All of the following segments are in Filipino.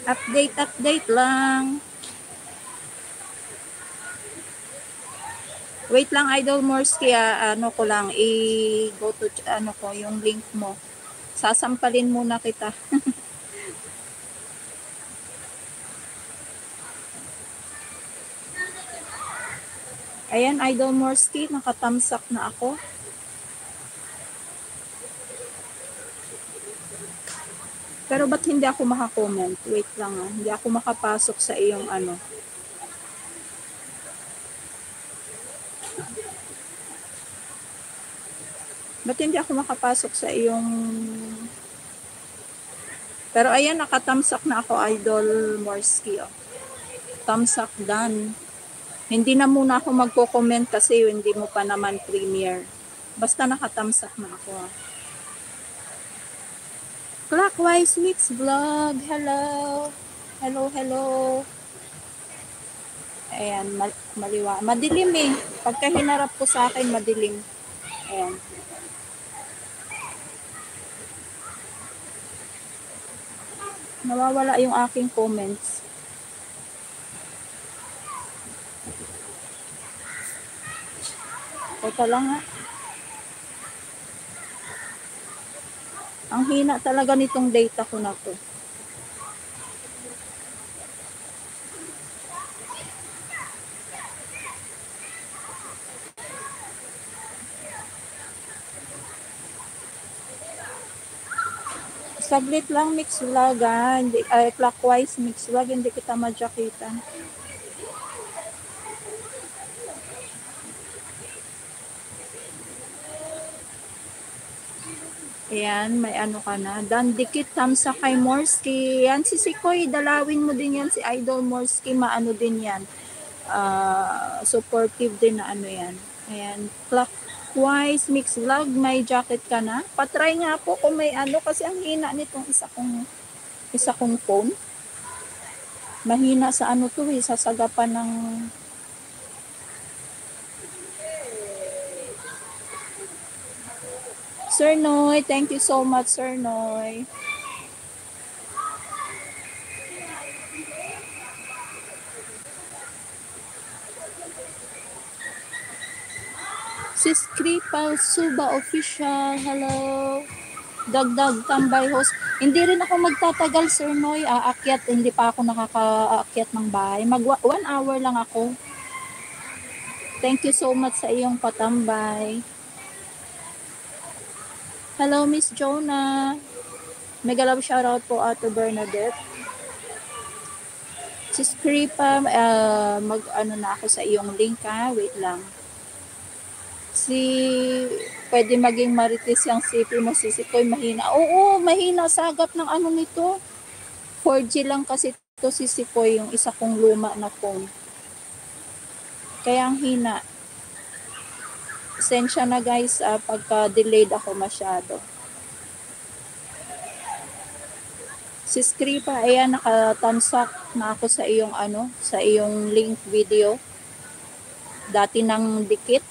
Update lang. Wait lang, Idol Morski, ano ko lang, go to, ano ko, yung link mo. Sasampalin muna kita. Ayan, Idol Morski, nakatamsak na ako. Pero ba't hindi ako makakomment? Wait lang, hindi ako makapasok sa iyong ano. Ba't hindi ako makapasok sa iyong... Pero ayan, nakatamsak na ako, Idol Morski. Oh. Tamsak done. Hindi na muna ako magko-comment kasi hindi mo pa naman premiere. Basta nakatamsak na ako. Ah. Clockwise Mix Vlog. Hello. Hello. Ayan, maliwa. Madilim eh. Pagka hinarap ko sa akin, madilim. Ayan. Nawawala yung aking comments. Teka lang ha. Ang hina talaga nitong data ko na to. Saglit lang mix vlog ha. Hindi, clockwise mix vlog, hindi kita madyakitan. Ayan, may ano ka na. Dan dikit tamsa kay Morski. Yan si Sikoy, dalawin mo din yan si Idol Morski. Maano din yan. Supportive din na ano yan. Ayan, clockwise mix vlog. May jacket ka na. Patry nga po kung may ano kasi ang hina nitong isa kong phone. Mahina sa ano to eh, sasagapan ng Sir Noy, thank you so much, Sir Noy. Sis Kripal Suba Official, hello. Dagdag tambay host. Hindi rin ako magtatagal, Sir Noy. Aakyat, hindi pa ako nakakaakyat ng bahay. 1 hour lang ako. Thank you so much sa iyong patambay. Hello, Miss Jonah. Mega love shoutout po, Ato Bernadette. Sis Kripa, mag-ano na ako sa iyong link ha. Wait lang. Pwede maging marites yung CP mo, si Sikoy, mahina. Oo, mahina sagap ng ano nito. 4G lang kasi ito si Sikoy, yung isa kong luma na phone. Kaya ang hina. Sensya na guys, pagka-delayed ako masyado. Si Skripa, ayan, nakatamsak na ako sa iyong ano, sa iyong link video. Dati nang dikit.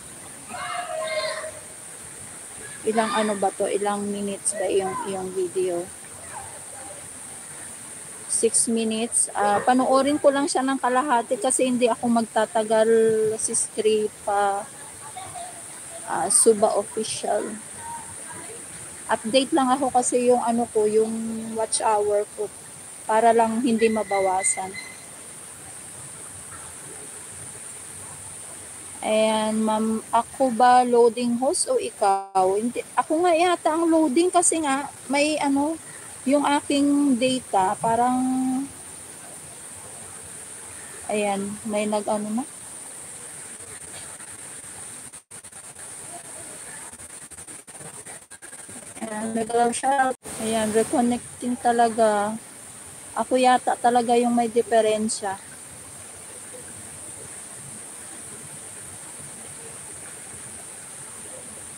Ilang ano ba to? Ilang minutes ba iyong video? 6 minutes. Panoorin ko lang siya ng kalahati kasi hindi ako magtatagal. Si Skripa. Suba Official. Update lang ako kasi yung ano ko, yung watch hour ko para lang hindi mabawasan. Ayan, ma'am, ako ba loading host o ikaw? Hindi, ako nga yata ang loading kasi nga may ano, yung aking data parang ayan, may nag-ano na. Ayan, nag-love shout. Ayan, reconnecting talaga. Ako yata talaga yung may diferensya.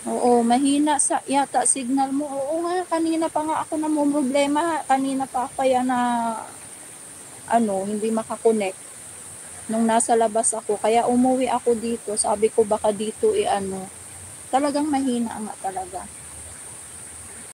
Oo, mahina sa yata signal mo. Oo nga, kanina pa nga ako namumroblema. Kanina pa kaya na ano, hindi makakonect nung nasa labas ako. Kaya umuwi ako dito. Sabi ko baka dito ano. Talagang mahina nga talaga.